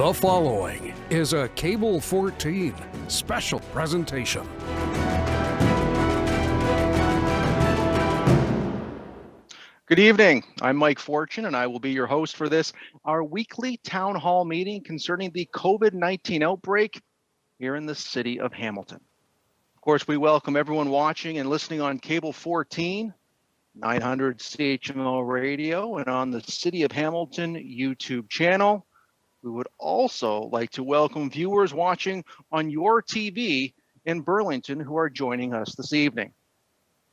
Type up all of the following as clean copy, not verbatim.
The following is a Cable 14 special presentation. Good evening. I'm Mike Fortune, and I will be your host for this, our weekly town hall meeting concerning the COVID-19 outbreak here in the city of Hamilton. Of course, we welcome everyone watching and listening on Cable 14, 900 CHML radio, and on the City of Hamilton YouTube channel. We would also like to welcome viewers watching on your TV in Burlington who are joining us this evening.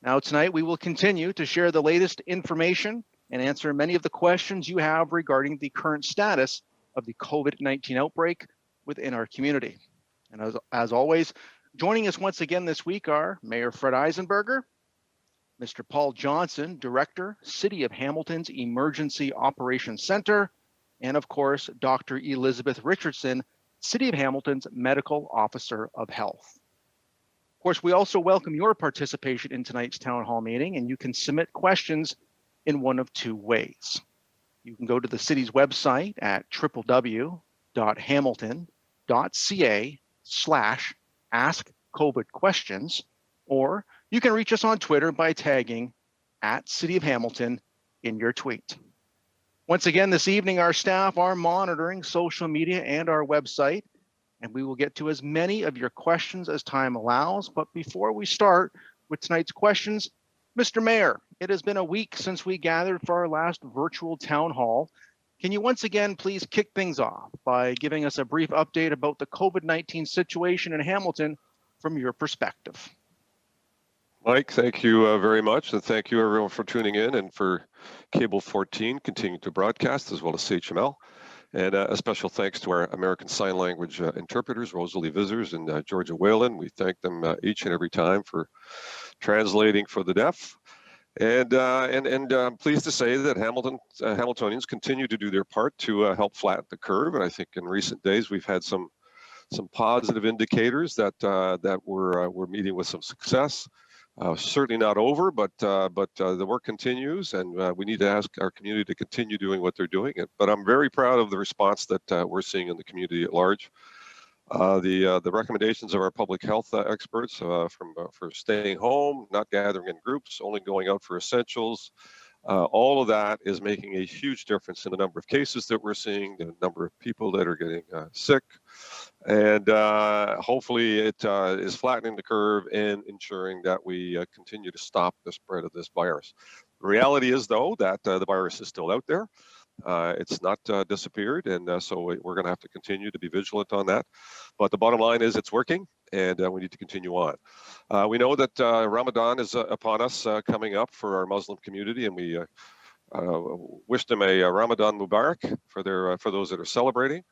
Now tonight we will continue to share the latest information and answer many of the questions you have regarding the current status of the COVID-19 outbreak within our community. And as always, joining us once again this week are Mayor Fred Eisenberger, Mr. Paul Johnson, Director, City of Hamilton's Emergency Operations Center, and of course, Dr. Elizabeth Richardson, City of Hamilton's Medical Officer of Health. Of course, we also welcome your participation in tonight's town hall meeting, and you can submit questions in one of two ways. You can go to the city's website at www.hamilton.ca/askcovidquestions, or you can reach us on Twitter by tagging @CityOfHamilton in your tweet. Once again, this evening, our staff are monitoring social media and our website, and we will get to as many of your questions as time allows. But before we start with tonight's questions, Mr. Mayor, it has been a week since we gathered for our last virtual town hall. Can you once again please kick things off by giving us a brief update about the COVID-19 situation in Hamilton from your perspective? Mike, thank you very much, and thank you everyone for tuning in and for Cable 14 continuing to broadcast, as well as CHML. And a special thanks to our American Sign Language interpreters, Rosalie Visers and Georgia Whalen. We thank them each and every time for translating for the deaf. And I'm pleased to say that Hamiltonians continue to do their part to help flatten the curve. And I think in recent days we've had some positive indicators that we're meeting with some success. Certainly not over, but the work continues, and we need to ask our community to continue doing what they're doing. But I'm very proud of the response that we're seeing in the community at large. The recommendations of our public health experts for staying home, not gathering in groups, only going out for essentials, all of that is making a huge difference in the number of cases that we're seeing, the number of people that are getting sick, and hopefully it is flattening the curve and ensuring that we continue to stop the spread of this virus. The reality is, though, that the virus is still out there. It's not disappeared, and so we're going to have to continue to be vigilant on that. But the bottom line is it's working, and we need to continue on. We know that Ramadan is upon us coming up for our Muslim community, and we wish them a Ramadan Mubarak for those that are celebrating.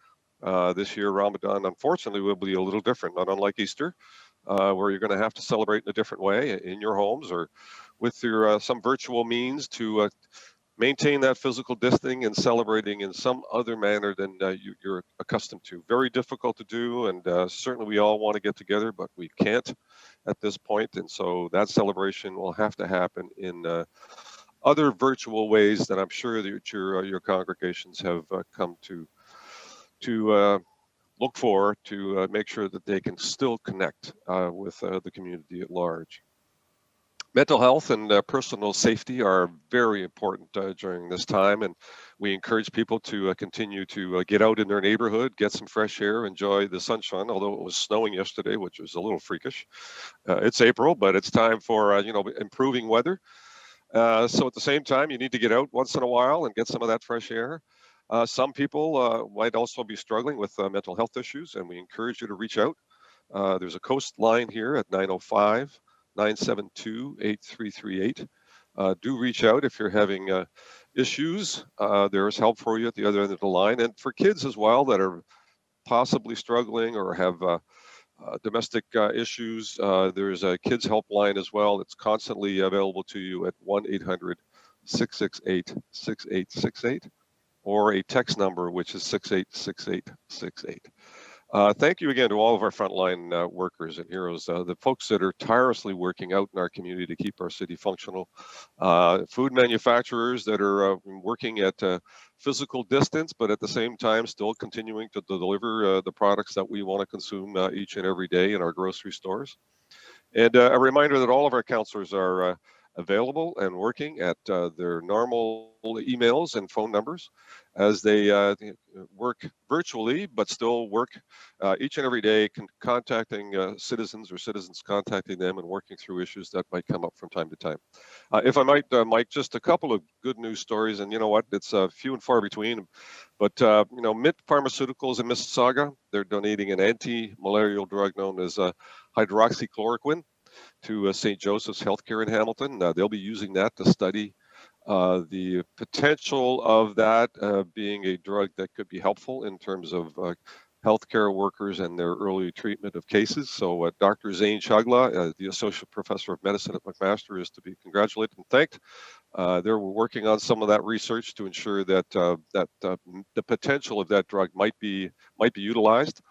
This year, Ramadan, unfortunately, will be a little different, not unlike Easter, where you're going to have to celebrate in a different way in your homes or with your some virtual means to maintain that physical distancing and celebrating in some other manner than you're accustomed to. Very difficult to do, and certainly we all want to get together, but we can't at this point, and so that celebration will have to happen in other virtual ways that I'm sure that your congregations have come to look for to make sure that they can still connect with the community at large. Mental health and personal safety are very important during this time, and we encourage people to continue to get out in their neighborhood, get some fresh air, enjoy the sunshine, although it was snowing yesterday, which was a little freakish. It's April, but it's time for improving weather. So at the same time, you need to get out once in a while and get some of that fresh air. Some people might also be struggling with mental health issues, and we encourage you to reach out. There's a Coast line here at 905-972-8338. Do reach out if you're having issues. There is help for you at the other end of the line. And for kids as well that are possibly struggling or have domestic issues, there's a kids helpline as well. It's constantly available to you at 1-800-668-6868. or a text number, which is 686868. Thank you again to all of our frontline workers and heroes, the folks that are tirelessly working out in our community to keep our city functional, food manufacturers that are working at physical distance, but at the same time still continuing to deliver the products that we want to consume each and every day in our grocery stores. And a reminder that all of our counselors are available and working at their normal emails and phone numbers as they work virtually, but still work each and every day, contacting citizens or citizens contacting them and working through issues that might come up from time to time. If I might, Mike, just a couple of good news stories, and you know what, it's few and far between, but you know, MIT Pharmaceuticals in Mississauga, they're donating an anti-malarial drug known as hydroxychloroquine to St. Joseph's Healthcare in Hamilton. They'll be using that to study the potential of that being a drug that could be helpful in terms of healthcare workers and their early treatment of cases. So Dr. Zane Chagla, the Associate Professor of Medicine at McMaster, is to be congratulated and thanked. They're working on some of that research to ensure that the potential of that drug might be utilized.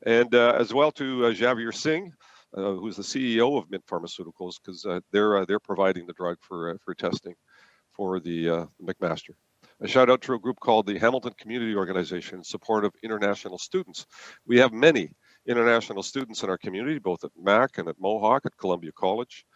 And as well to Javier Singh, who's the CEO of MIT Pharmaceuticals, because they're providing the drug for testing for the McMaster. A shout out to a group called the Hamilton Community Organization in support of international students. We have many international students in our community, both at Mac and at Mohawk, at Columbia College.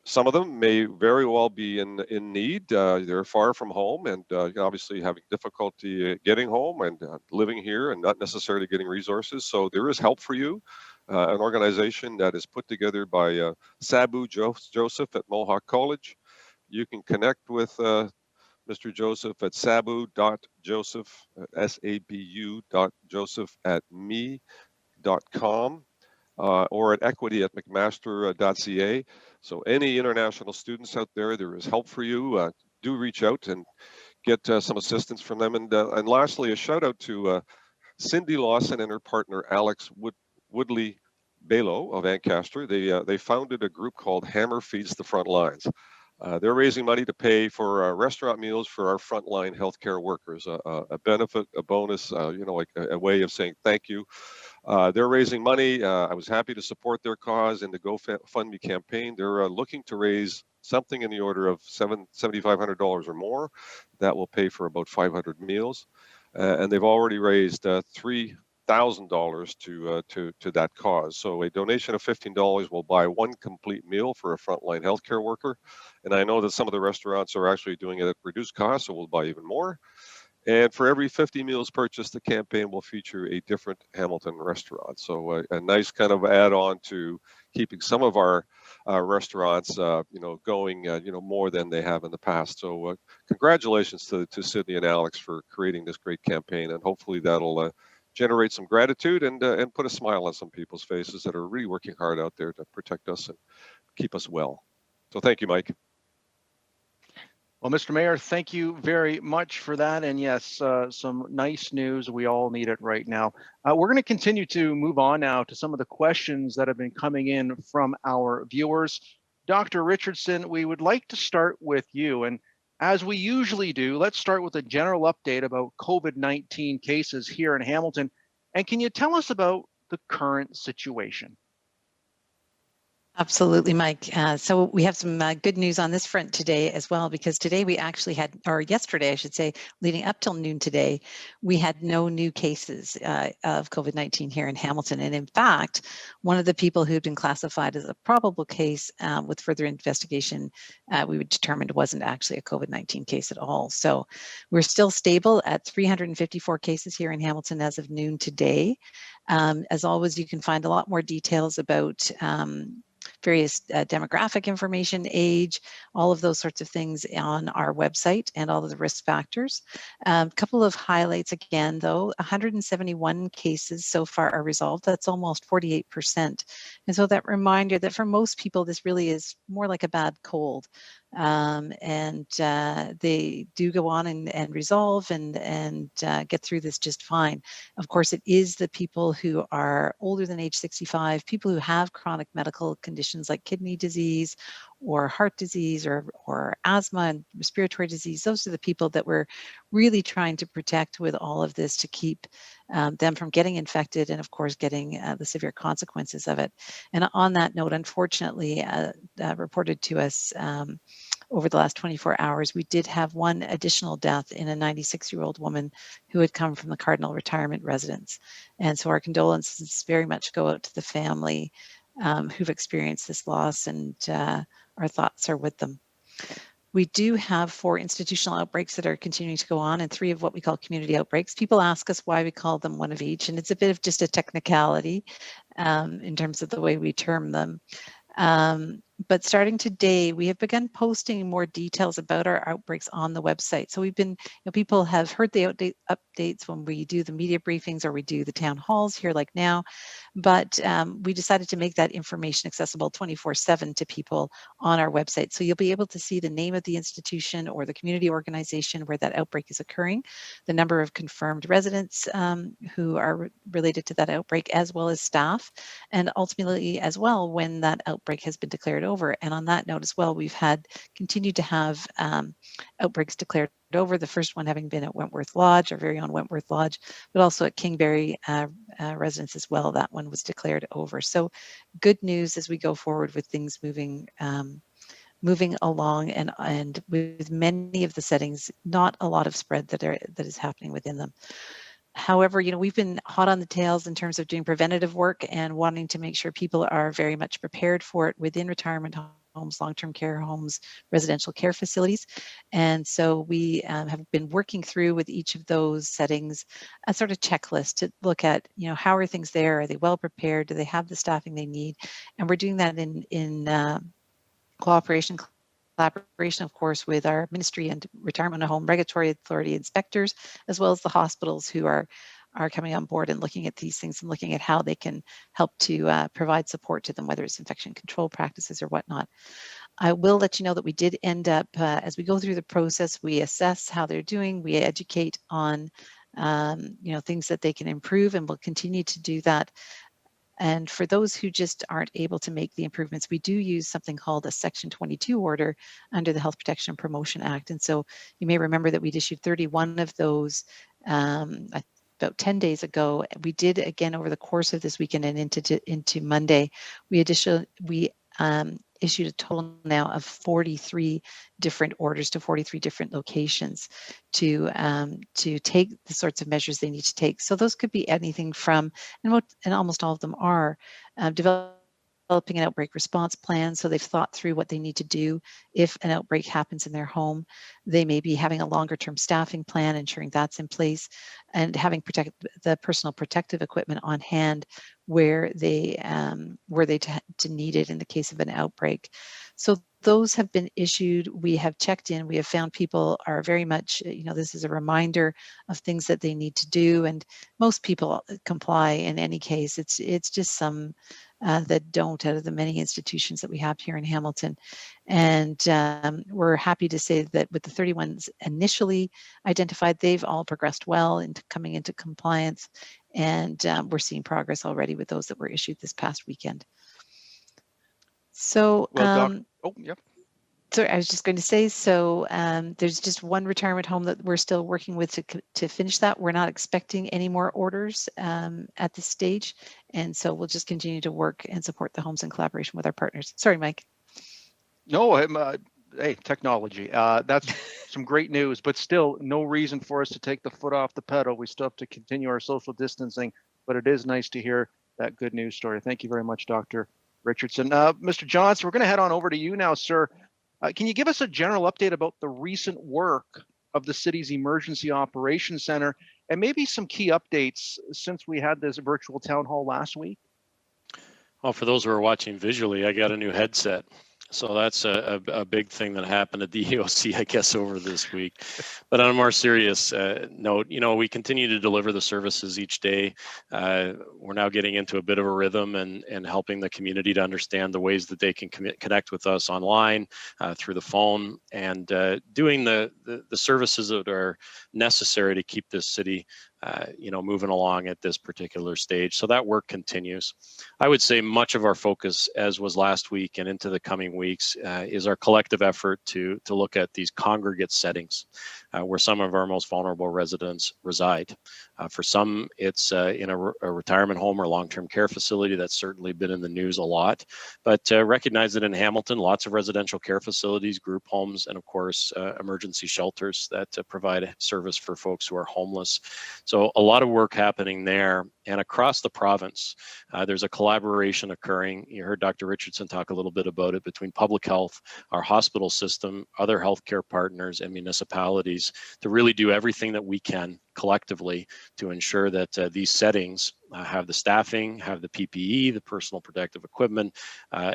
Some of them may very well be in need. They're far from home and obviously having difficulty getting home and living here and not necessarily getting resources. So there is help for you. An organization that is put together by Sabu Joseph at Mohawk College. You can connect with Mr. Joseph at sabu.joseph, sabu.joseph@me.com, or at equity@mcmaster.ca. So any international students out there, there is help for you. Do reach out and get some assistance from them. And lastly, a shout out to Cindy Lawson and her partner, Alex Woodley Balo of Ancaster. They founded a group called Hammer Feeds the Front Lines. They're raising money to pay for restaurant meals for our frontline healthcare workers, a benefit, a bonus, like a way of saying thank you. They're raising money. I was happy to support their cause in the GoFundMe campaign. They're looking to raise something in the order of $7,500 or more. That will pay for about 500 meals. And they've already raised $3,000 to that cause. So a donation of $15 will buy one complete meal for a frontline healthcare worker. And I know that some of the restaurants are actually doing it at reduced cost, so we'll buy even more. And for every 50 meals purchased, the campaign will feature a different Hamilton restaurant. So a nice kind of add-on to keeping some of our restaurants, going, more than they have in the past. So congratulations to Sydney and Alex for creating this great campaign, and hopefully that'll generate some gratitude and put a smile on some people's faces that are really working hard out there to protect us and keep us well. So thank you, Mike. Well, Mr. Mayor, thank you very much for that. And yes, some nice news. We all need it right now. We're going to continue to move on now to some of the questions that have been coming in from our viewers. Dr. Richardson, we would like to start with you. And as we usually do, let's start with a general update about COVID-19 cases here in Hamilton. And can you tell us about the current situation? Absolutely, Mike. So we have some good news on this front today as well, because today we actually had, or yesterday, I should say, leading up till noon today, we had no new cases of COVID-19 here in Hamilton. And in fact, one of the people who had been classified as a probable case with further investigation, we determined wasn't actually a COVID-19 case at all. So we're still stable at 354 cases here in Hamilton as of noon today. As always, you can find a lot more details about various demographic information, age, all of those sorts of things on our website, and all of the risk factors. A couple of highlights again, though. 171 cases so far are resolved. That's almost 48%. And so that reminder that for most people, this really is more like a bad cold. They do go on and resolve and get through this just fine. Of course, it is the people who are older than age 65, people who have chronic medical conditions like kidney disease or heart disease or asthma and respiratory disease. Those are the people that we're really trying to protect with all of this to keep them from getting infected and, of course, getting the severe consequences of it. And on that note, unfortunately, reported to us over the last 24 hours, we did have one additional death in a 96-year-old woman who had come from the Cardinal Retirement Residence. And so our condolences very much go out to the family who've experienced this loss, and our thoughts are with them. We do have 4 institutional outbreaks that are continuing to go on and 3 of what we call community outbreaks. People ask us why we call them one of each, and it's a bit of just a technicality in terms of the way we term them. But starting today, we have begun posting more details about our outbreaks on the website. So we've been, people have heard the updates when we do the media briefings or we do the town halls here like now, but we decided to make that information accessible 24/7 to people on our website. So you'll be able to see the name of the institution or the community organization where that outbreak is occurring, the number of confirmed residents who are related to that outbreak, as well as staff, and ultimately as well when that outbreak has been declared over. And on that note as well, we've continued to have outbreaks declared over, the first one having been at Wentworth Lodge, our very own Wentworth Lodge, but also at Kingberry residence as well. That one was declared over. So good news as we go forward with things moving along, and with many of the settings, not a lot of spread that is happening within them. However, we've been hot on the tails in terms of doing preventative work and wanting to make sure people are very much prepared for it within retirement homes, long-term care homes, residential care facilities. And so we have been working through with each of those settings a sort of checklist to look at, how are things there? Are they well prepared? Do they have the staffing they need? And we're doing that in collaboration, of course, with our Ministry and Retirement Home Regulatory Authority inspectors, as well as the hospitals who are coming on board and looking at these things and looking at how they can help to provide support to them, whether it's infection control practices or whatnot. I will let you know that we did end up, as we go through the process, we assess how they're doing, we educate on things that they can improve, and we'll continue to do that. And for those who just aren't able to make the improvements, we do use something called a Section 22 order under the Health Protection and Promotion Act. And so you may remember that we'd issued 31 of those about 10 days ago. We did again over the course of this weekend and into Monday. We issued a total now of 43 different orders to 43 different locations to take the sorts of measures they need to take. So those could be anything from, and almost all of them are, developing an outbreak response plan. So they've thought through what they need to do if an outbreak happens in their home. They may be having a longer term staffing plan, ensuring that's in place, and having the personal protective equipment on hand where they need it in the case of an outbreak. So those have been issued. We have checked in. We have found people are very much, this is a reminder of things that they need to do, and most people comply in any case. It's just some that don't, out of the many institutions that we have here in Hamilton. And we're happy to say that with the 31s initially identified, they've all progressed well into coming into compliance, and we're seeing progress already with those that were issued this past weekend. So, sorry, I was just going to say, so there's just one retirement home that we're still working with to finish that. We're not expecting any more orders at this stage. And so we'll just continue to work and support the homes in collaboration with our partners. Sorry, Mike. No, hey, technology. That's some great news, but still no reason for us to take the foot off the pedal. We still have to continue our social distancing, but it is nice to hear that good news story. Thank you very much, Dr. Richardson. Mr. Johnson, we're going to head on over to you now, sir. Can you give us a general update about the recent work of the city's Emergency Operations Center and maybe some key updates since we had this virtual town hall last week? Well, for those who are watching visually, I got a new headset. So that's a big thing that happened at the EOC, I guess, over this week. But on a more serious note, we continue to deliver the services each day. We're now getting into a bit of a rhythm and helping the community to understand the ways that they can connect with us online, through the phone, and doing the services that are necessary to keep this city moving along at this particular stage. So that work continues. I would say much of our focus, as was last week and into the coming weeks, is our collective effort to look at these congregate settings where some of our most vulnerable residents reside. For some, it's in a retirement home or long-term care facility. That's certainly been in the news a lot. But recognize that in Hamilton, lots of residential care facilities, group homes, and of course, emergency shelters that provide service for folks who are homeless. So a lot of work happening there. And across the province, there's a collaboration occurring. You heard Dr. Richardson talk a little bit about it between public health, our hospital system, other healthcare partners, and municipalities to really do everything that we can collectively to ensure that these settings have the staffing, have the PPE, the personal protective equipment,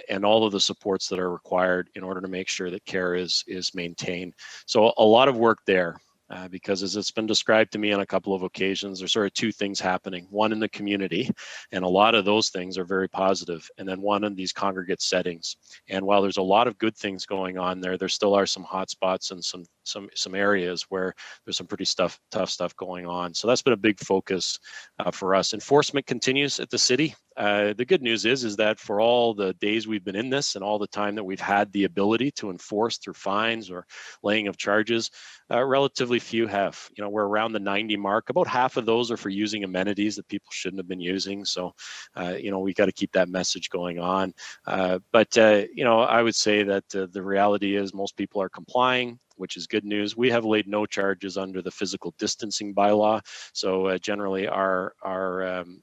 and all of the supports that are required in order to make sure that care is maintained. So a lot of work there. Because as it's been described to me on a couple of occasions, there's sort of two things happening. One in the community, and a lot of those things are very positive, and then one in these congregate settings. And while there's a lot of good things going on there, there still are some hot spots and some areas where there's some pretty tough stuff going on. So that's been a big focus for us. Enforcement continues at the city. The good news is that for all the days we've been in this and all the time that we've had the ability to enforce through fines or laying of charges, relatively few have. We're around the 90 mark. About half of those are for using amenities that people shouldn't have been using. So, we got to keep that message going on. But I would say that the reality is most people are complying, which is good news. We have laid no charges under the physical distancing bylaw. So generally our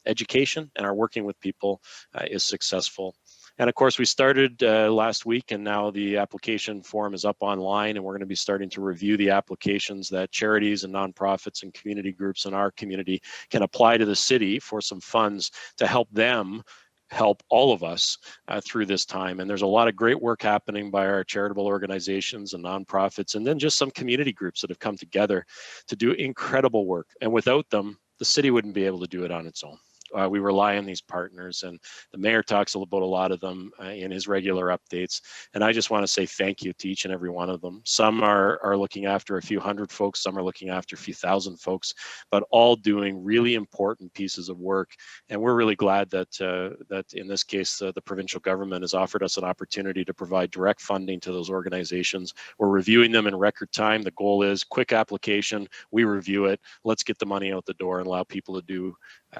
education and our working with people is successful. And of course, we started last week, and now the application form is up online, and we're going to be starting to review the applications that charities and nonprofits and community groups in our community can apply to the city for some funds to help them help all of us through this time. And there's a lot of great work happening by our charitable organizations and nonprofits, and then just some community groups that have come together to do incredible work. And without them, the city wouldn't be able to do it on its own. We rely on these partners, and the mayor talks about a lot of them in his regular updates. And I just want to say thank you to each and every one of them. Some are looking after a few hundred folks, some are looking after a few thousand folks, but all doing really important pieces of work. And we're really glad that that in this case, the provincial government has offered us an opportunity to provide direct funding to those organizations. We're reviewing them in record time. The goal is quick application, we review it, let's get the money out the door and allow people to do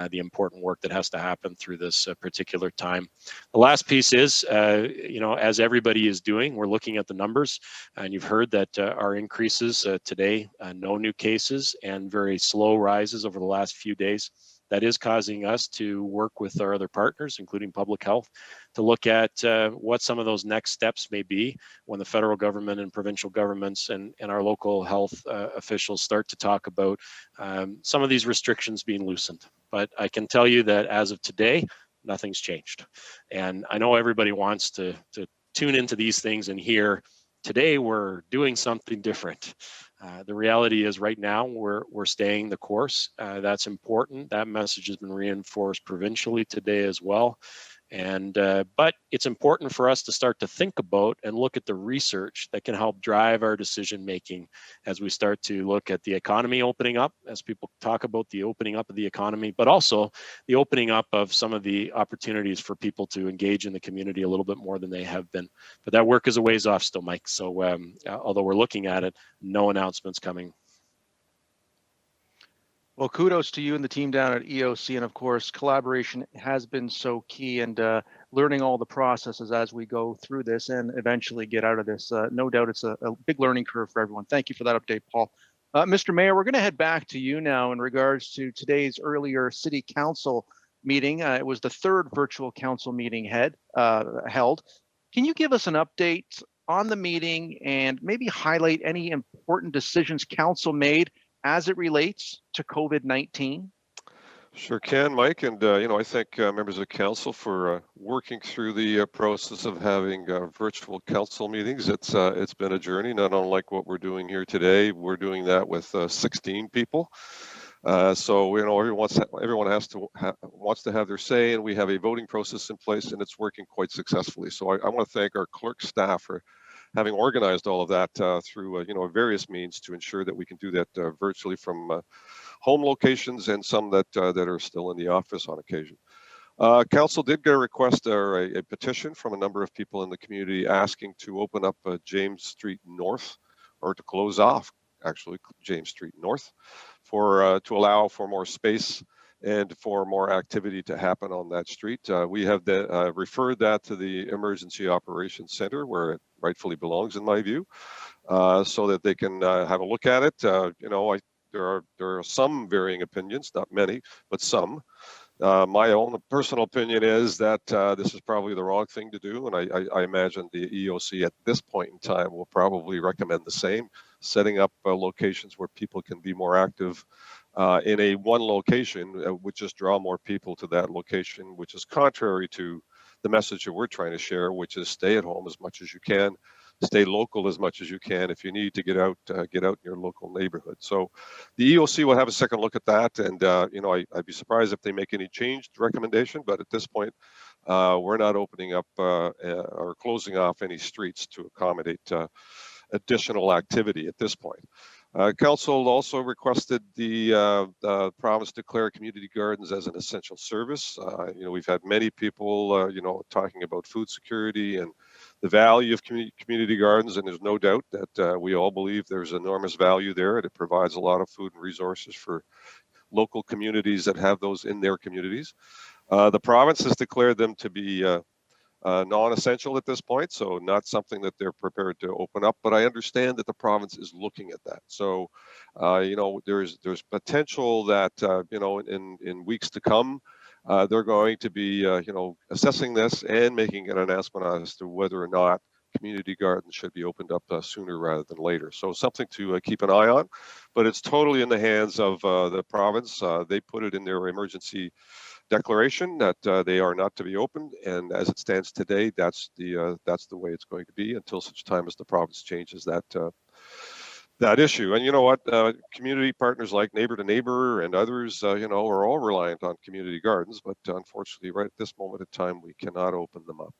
the important work that has to happen through this particular time. The last piece is, as everybody is doing, we're looking at the numbers, and you've heard that our increases today, no new cases and very slow rises over the last few days. That is causing us to work with our other partners, including public health, to look at what some of those next steps may be when the federal government and provincial governments and our local health officials start to talk about some of these restrictions being loosened. But I can tell you that as of today, nothing's changed. And I know everybody wants to tune into these things and hear, today we're doing something different. The reality is right now we're staying the course. That's important. That message has been reinforced provincially today as well. And but it's important for us to start to think about and look at the research that can help drive our decision making as we start to look at the economy opening up, as people talk about the opening up of the economy, but also the opening up of some of the opportunities for people to engage in the community a little bit more than they have been. But that work is a ways off still, Mike. So although we're looking at it, no announcements coming. Well, kudos to you and the team down at EOC. And of course, collaboration has been so key, and learning all the processes as we go through this and eventually get out of this. No doubt it's a big learning curve for everyone. Thank you for that update, Paul. Mr. Mayor, we're going to head back to you now in regards to today's earlier City Council meeting. It was the third virtual council meeting held. Can you give us an update on the meeting and maybe highlight any important decisions council made as it relates to COVID-19? Sure can, Mike. And, I thank members of council for working through the process of having virtual council meetings. It's been a journey, not unlike what we're doing here today. We're doing that with 16 people. So, everyone wants to have their say, and we have a voting process in place, and it's working quite successfully. So I want to thank our clerk staff for having organized all of that through various means to ensure that we can do that virtually from home locations, and some that are still in the office on occasion. Council did get a request or a petition from a number of people in the community asking to open up James Street North, or to close off actually James Street North, for to allow for more space and for more activity to happen on that street. We have referred that to the Emergency Operations Center, where it rightfully belongs, in my view, so that they can have a look at it. There are some varying opinions, not many, but some. My own personal opinion is that this is probably the wrong thing to do, and I imagine the EOC at this point in time will probably recommend the same, setting up locations where people can be more active in a one location, would just draw more people to that location, which is contrary to the message that we're trying to share, which is stay at home as much as you can, stay local as much as you can. If you need to get out in your local neighborhood. So the EOC will have a second look at that, and I'd be surprised if they make any changed recommendation, but at this point we're not opening up or closing off any streets to accommodate additional activity at this point. Council also requested the province declare community gardens as an essential service. We've had many people, talking about food security and the value of community gardens, and there's no doubt that we all believe there's enormous value there, and it provides a lot of food and resources for local communities that have those in their communities. The province has declared them to be non-essential at this point, so not something that they're prepared to open up, but I understand that the province is looking at that. So there's potential that in weeks to come they're going to be assessing this and making an announcement as to whether or not community gardens should be opened up sooner rather than later. So something to keep an eye on, but it's totally in the hands of the province. They put it in their emergency declaration that they are not to be opened, and as it stands today, that's the way it's going to be until such time as the province changes that issue. And you know what, community partners like Neighbor to Neighbor and others, are all reliant on community gardens, but unfortunately, right at this moment in time, we cannot open them up.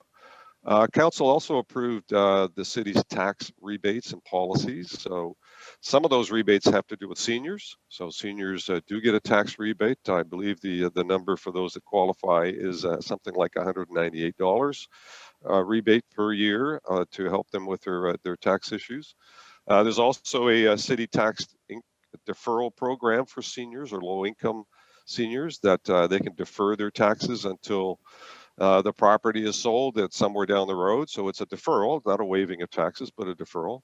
Council also approved the city's tax rebates and policies. So some of those rebates have to do with seniors. So seniors do get a tax rebate. I believe the number for those that qualify is something like $198 rebate per year to help them with their tax issues. There's also a city tax deferral program for seniors or low-income seniors that they can defer their taxes until the property is sold at somewhere down the road. So it's a deferral, not a waiving of taxes, but a deferral.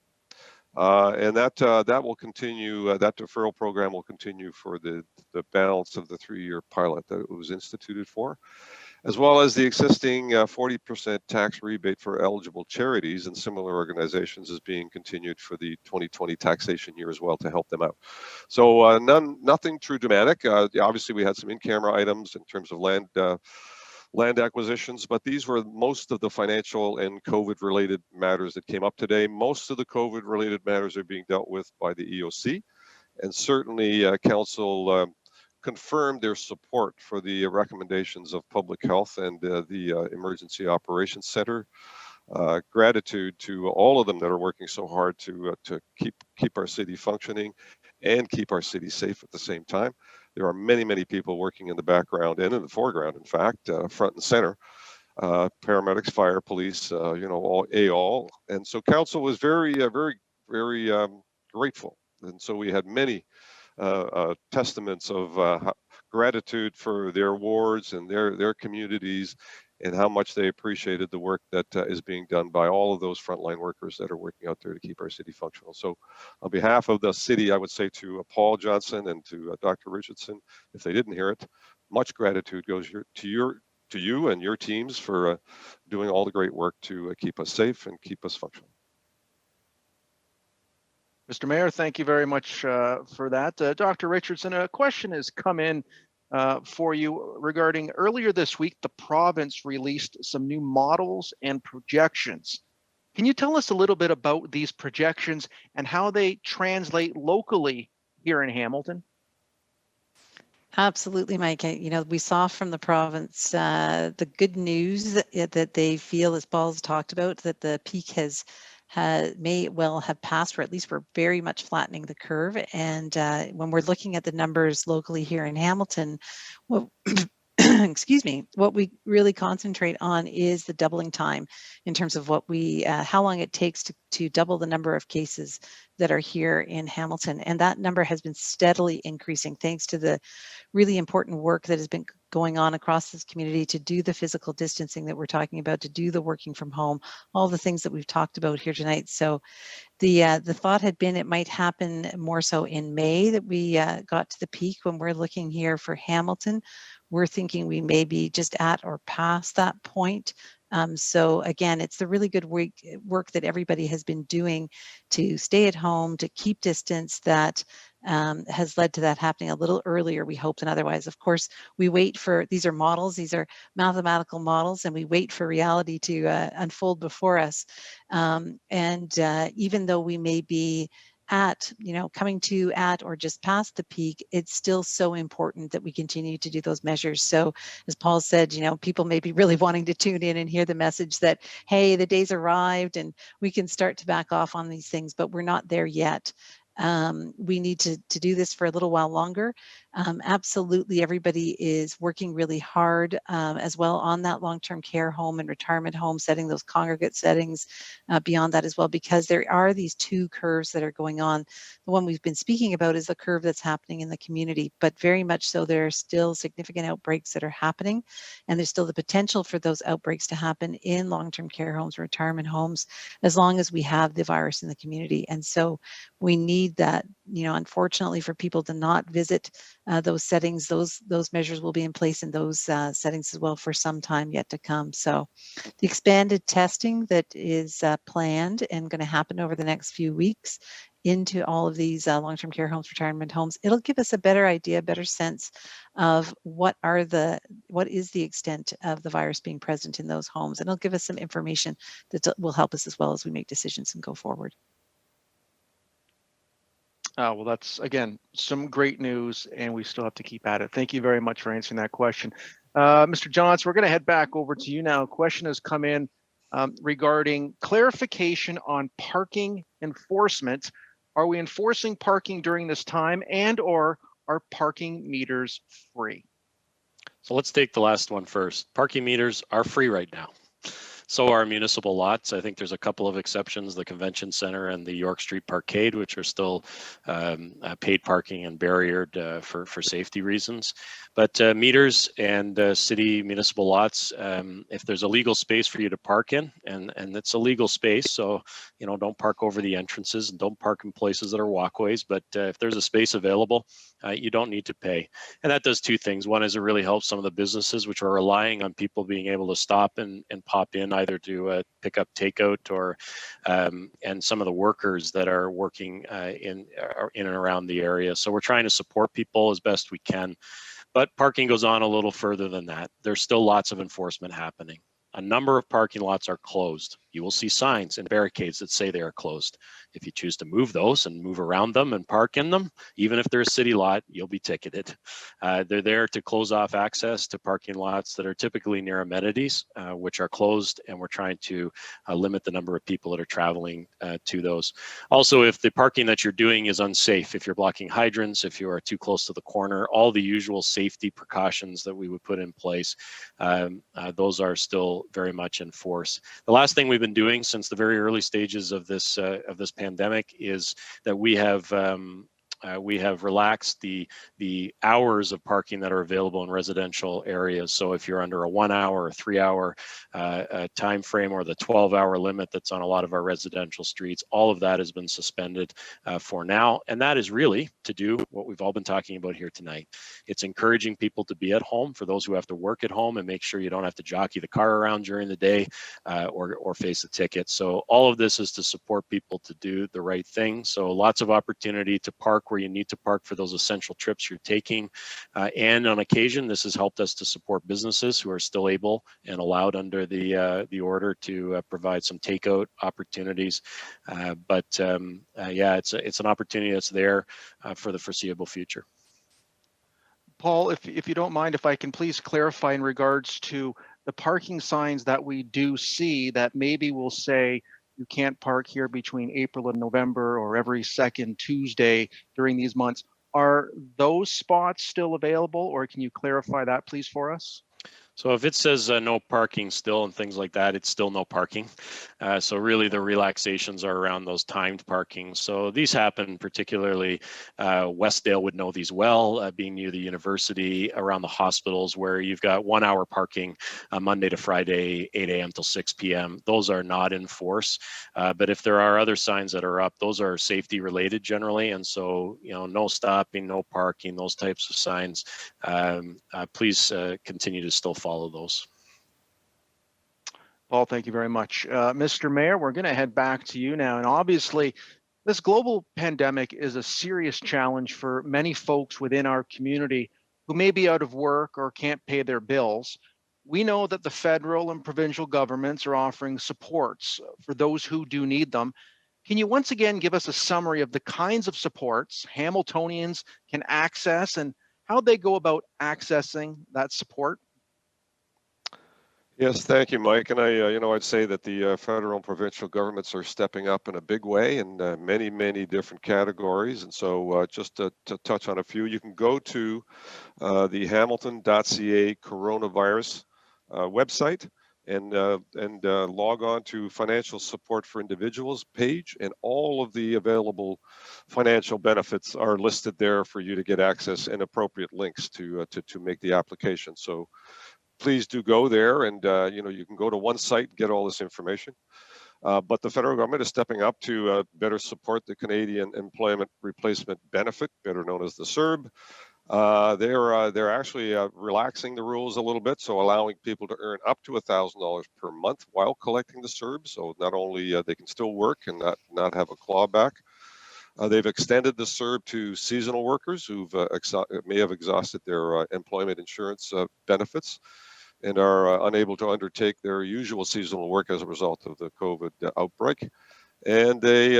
And that will continue. That deferral program will continue for the balance of the 3-year pilot that it was instituted for, as well as the existing 40% tax rebate for eligible charities and similar organizations is being continued for the 2020 taxation year as well to help them out. So nothing too dramatic. Obviously, we had some in-camera items in terms of land acquisitions, but these were most of the financial and COVID-related matters that came up today. Most of the COVID-related matters are being dealt with by the EOC, and certainly Council confirmed their support for the recommendations of Public Health and the Emergency Operations Center. Gratitude to all of them that are working so hard to keep our city functioning and keep our city safe at the same time. There are many, many people working in the background and in the foreground, in fact, front and center, paramedics, fire, police, all. And so Council was very, very, very grateful. And so we had many testaments of gratitude for their wards and their communities, and how much they appreciated the work that is being done by all of those frontline workers that are working out there to keep our city functional. So on behalf of the city, I would say to Paul Johnson and to Dr. Richardson, if they didn't hear it, much gratitude goes to you and your teams for doing all the great work to keep us safe and keep us functional. Mr. Mayor, thank you very much for that. Dr. Richardson, a question has come in for you regarding earlier this week, the province released some new models and projections. Can you tell us a little bit about these projections and how they translate locally here in Hamilton? Absolutely, Mike. We saw from the province the good news that they feel, as Paul's talked about, that the peak has may well have passed, or at least we're very much flattening the curve. And when we're looking at the numbers locally here in Hamilton, well, excuse me, what we really concentrate on is the doubling time in terms of what we, how long it takes to double the number of cases that are here in Hamilton. And that number has been steadily increasing thanks to the really important work that has been going on across this community to do the physical distancing that we're talking about, to do the working from home, all the things that we've talked about here tonight. So the thought had been it might happen more so in May that we got to the peak. When we're looking here for Hamilton, we're thinking we may be just at or past that point. So again, it's the really good work that everybody has been doing to stay at home, to keep distance, that has led to that happening a little earlier, we hope, than otherwise. Of course, we wait for, these are models, these are mathematical models, and we wait for reality to unfold before us. Even though we may be at, coming to, at, or just past the peak, it's still so important that we continue to do those measures. So as Paul said, people may be really wanting to tune in and hear the message that, hey, the day's arrived and we can start to back off on these things, but we're not there yet. We need to do this for a little while longer. Absolutely, everybody is working really hard as well on that long-term care home and retirement home setting, those congregate settings beyond that as well, because there are these two curves that are going on. The one we've been speaking about is the curve that's happening in the community, but very much so there are still significant outbreaks that are happening, and there's still the potential for those outbreaks to happen in long-term care homes, retirement homes, as long as we have the virus in the community. And so we need that, unfortunately, for people to not visit those settings. Those measures will be in place in those settings as well for some time yet to come. So the expanded testing that is planned and going to happen over the next few weeks into all of these long-term care homes, retirement homes, it'll give us a better idea, a better sense of what is the extent of the virus being present in those homes. And it'll give us some information that will help us as well as we make decisions and go forward. Well, that's, again, some great news, and we still have to keep at it. Thank you very much for answering that question. Mr. Johns, we're going to head back over to you now. A question has come in regarding clarification on parking enforcement. Are we enforcing parking during this time, and or are parking meters free? So let's take the last one first. Parking meters are free right now. So are municipal lots. I think there's a couple of exceptions, the Convention Center and the York Street Parkade, which are still paid parking and barriered for safety reasons. But meters and city municipal lots, if there's a legal space for you to park in, and it's a legal space, so don't park over the entrances and don't park in places that are walkways, but if there's a space available, you don't need to pay. And that does two things. One is it really helps some of the businesses which are relying on people being able to stop and pop in, either to pick up takeout or and some of the workers that are working in and around the area. So we're trying to support people as best we can. But parking goes on a little further than that. There's still lots of enforcement happening. A number of parking lots are closed. You will see signs and barricades that say they are closed. If you choose to move those and move around them and park in them, even if they're a city lot, you'll be ticketed. They're there to close off access to parking lots that are typically near amenities, which are closed, and we're trying to limit the number of people that are traveling to those. Also, if the parking that you're doing is unsafe, if you're blocking hydrants, if you are too close to the corner, all the usual safety precautions that we would put in place, those are still very much in force. The last thing we've been doing since the very early stages of this pandemic is that we have relaxed the hours of parking that are available in residential areas. So if you're under a 1 hour or 3 hour time frame, or the 12-hour limit that's on a lot of our residential streets, all of that has been suspended for now. And that is really to do what we've all been talking about here tonight. It's encouraging people to be at home, for those who have to work at home, and make sure you don't have to jockey the car around during the day or face a ticket. So all of this is to support people to do the right thing. So lots of opportunity to park where you need to park for those essential trips you're taking. And on occasion, this has helped us to support businesses who are still able and allowed under the order to provide some takeout opportunities. Yeah, it's an opportunity that's there for the foreseeable future. Paul, if you don't mind, if I can please clarify in regards to the parking signs that we do see that maybe will say you can't park here between April and November or every second Tuesday during these months. Are those spots still available, or can you clarify that, please, for us? So if it says no parking still and things like that, it's still no parking. So really the relaxations are around those timed parking. So these happen particularly, Westdale would know these well, being near the university, around the hospitals where you've got 1 hour parking Monday to Friday, 8 a.m. till 6 p.m. Those are not in force. But if there are other signs that are up, those are safety related generally. And so, no stopping, no parking, those types of signs, please continue to still follow those. Paul, thank you very much. Mr. Mayor, we're going to head back to you now. And obviously, this global pandemic is a serious challenge for many folks within our community who may be out of work or can't pay their bills. We know that the federal and provincial governments are offering supports for those who do need them. Can you once again give us a summary of the kinds of supports Hamiltonians can access and how they go about accessing that support? Yes, thank you, Mike. And I'd say that the federal and provincial governments are stepping up in a big way in many, many different categories. And so just to touch on a few, you can go to the hamilton.ca coronavirus website and log on to financial support for individuals page, and all of the available financial benefits are listed there for you to get access and appropriate links to make the application. So please do go there, and you can go to one site and get all this information. But the federal government is stepping up to better support the Canadian Employment Replacement Benefit, better known as the CERB. They're actually relaxing the rules a little bit, so allowing people to earn up to $1,000 per month while collecting the CERB. So not only they can still work and not have a clawback. They've extended the CERB to seasonal workers who may have exhausted their employment insurance benefits and are unable to undertake their usual seasonal work as a result of the COVID outbreak. And they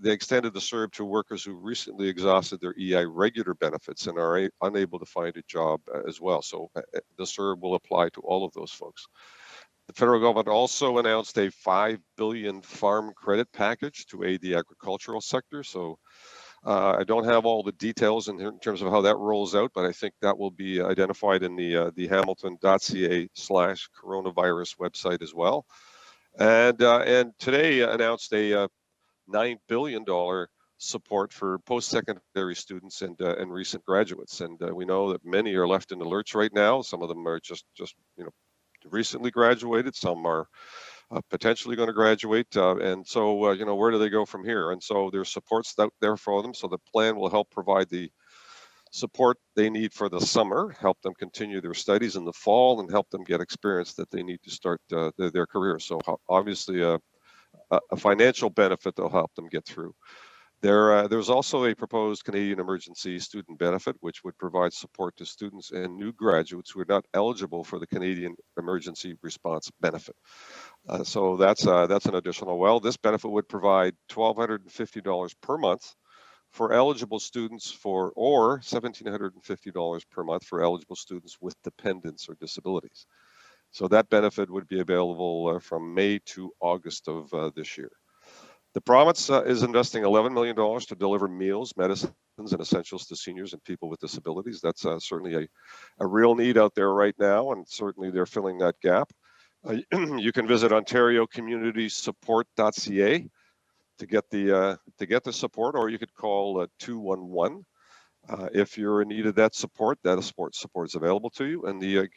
extended the CERB to workers who recently exhausted their EI regular benefits and are unable to find a job as well. So the CERB will apply to all of those folks. The federal government also announced a $5 billion farm credit package to aid the agricultural sector. So I don't have all the details in terms of how that rolls out, but I think that will be identified in the hamilton.ca/coronavirus website as well. And today announced a $9 billion support for post-secondary students and recent graduates. And we know that many are left in the lurch right now. Some of them are just recently graduated. Some are potentially going to graduate. And so, where do they go from here? And so there's supports out there for them. So the plan will help provide the support they need for the summer, help them continue their studies in the fall, and help them get experience that they need to start their career. So obviously a financial benefit that'll help them get through. There's also a proposed Canadian Emergency Student Benefit, which would provide support to students and new graduates who are not eligible for the Canadian Emergency Response Benefit. So that's an additional. Well, this benefit would provide $1,250 per month for eligible students or $1,750 per month for eligible students with dependents or disabilities. So that benefit would be available from May to August of this year. The province is investing $11 million to deliver meals, medicines, and essentials to seniors and people with disabilities. That's certainly a real need out there right now, and certainly they're filling that gap. You can visit OntarioCommunitySupport.ca to get the support, or you could call 211 if you're in need of that support. That support is available to you, and the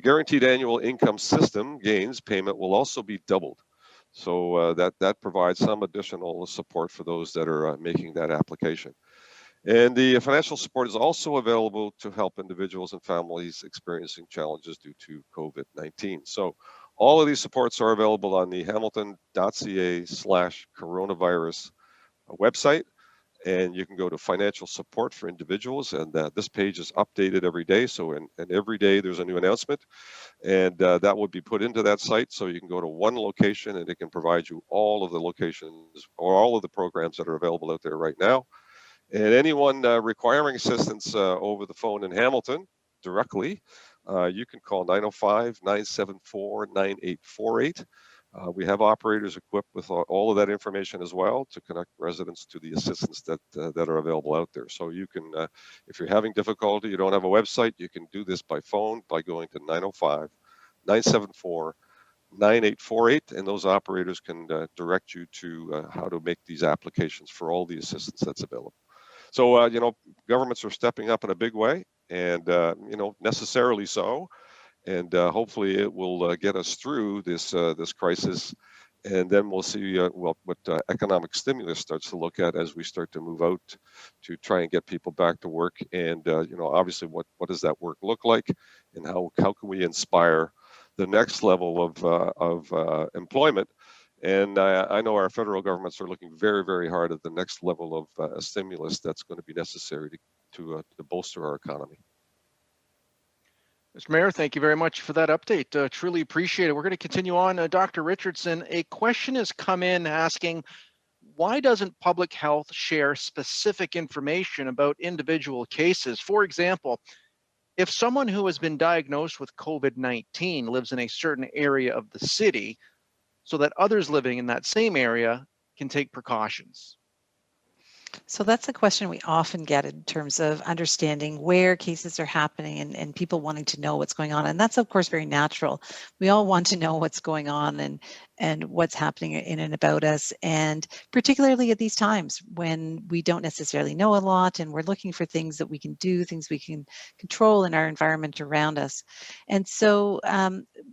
guaranteed annual income system gains payment will also be doubled. So that provides some additional support for those that are making that application. And the financial support is also available to help individuals and families experiencing challenges due to COVID-19. So all of these supports are available on the hamilton.ca/coronavirus website. And you can go to financial support for individuals, and this page is updated every day. So and every day there's a new announcement, and that would be put into that site. So you can go to one location and it can provide you all of the locations or all of the programs that are available out there right now. And anyone requiring assistance over the phone in Hamilton directly, you can call 905-974-9848. We have operators equipped with all of that information as well to connect residents to the assistance that are available out there. So you can, if you're having difficulty, you don't have a website, you can do this by phone by going to 905-974-9848, and those operators can direct you to how to make these applications for all the assistance that's available. So, you know, governments are stepping up in a big way, and, you know, necessarily so. And hopefully it will get us through this this crisis, and then we'll see what economic stimulus starts to look at as we start to move out to try and get people back to work. And you know, obviously, what does that work look like, and how can we inspire the next level of employment? And I know our federal governments are looking very, very hard at the next level of stimulus that's going to be necessary to bolster our economy. Mr. Mayor, thank you very much for that update. Truly appreciate it. We're going to continue on. Dr. Richardson, a question has come in asking, why doesn't public health share specific information about individual cases? For example, if someone who has been diagnosed with COVID-19 lives in a certain area of the city, so that others living in that same area can take precautions. So that's a question we often get in terms of understanding where cases are happening and people wanting to know what's going on. And that's, of course, very natural. We all want to know what's going on and what's happening in and about us. And particularly at these times when we don't necessarily know a lot and we're looking for things that we can do, things we can control in our environment around us. And so,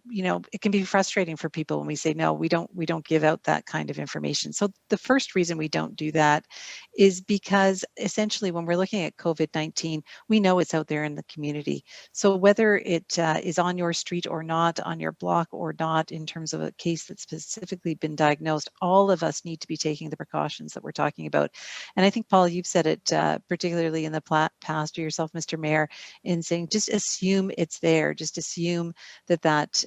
you know, it can be frustrating for people when we say, no, we don't give out that kind of information. So the first reason we don't do that is because essentially when we're looking at COVID-19, we know it's out there in the community. So whether it is on your street or not, on your block or not, in terms of a case that's specifically been diagnosed, all of us need to be taking the precautions that we're talking about. And I think, Paul, you've said it particularly in the past, or yourself, Mr. Mayor, in saying just assume it's there, just assume that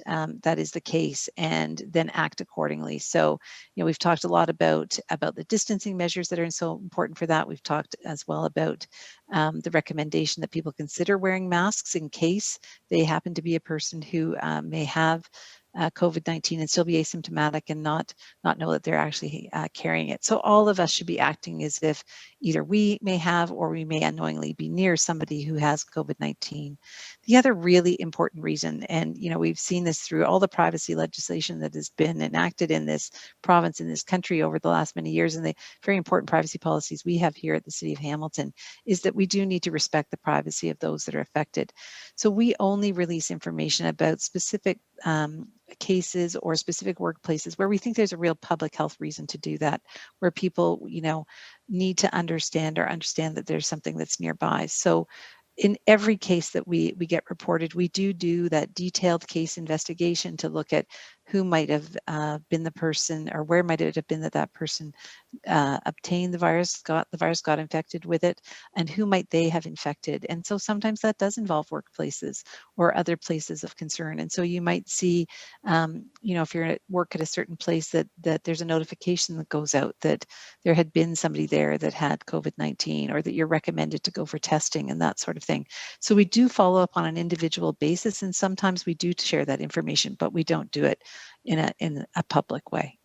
is the case, and then act accordingly. So, you know, we've talked a lot about the distancing measures that are so important for that. We've talked as well about the recommendation that people consider wearing masks in case they happen to be a person who may have COVID-19 and still be asymptomatic and not know that they're actually carrying it. So all of us should be acting as if either we may have or we may unknowingly be near somebody who has COVID-19. The other really important reason, and you know, we've seen this through all the privacy legislation that has been enacted in this province, in this country over the last many years, and the very important privacy policies we have here at the City of Hamilton, is that we do need to respect the privacy of those that are affected. So we only release information about specific cases or specific workplaces where we think there's a real public health reason to do that, where people, you know, need to understand that there's something that's nearby. So in every case that we get reported, we do that detailed case investigation to look at who might have been the person, or where might it have been that person obtained the virus, got infected with it, and who might they have infected. And so sometimes that does involve workplaces or other places of concern. And so you might see, you know, if you're at work at a certain place, that there's a notification that goes out that there had been somebody there that had COVID-19, or that you're recommended to go for testing and that sort of thing. So we do follow up on an individual basis, and sometimes we do share that information, but we don't do it in a public way.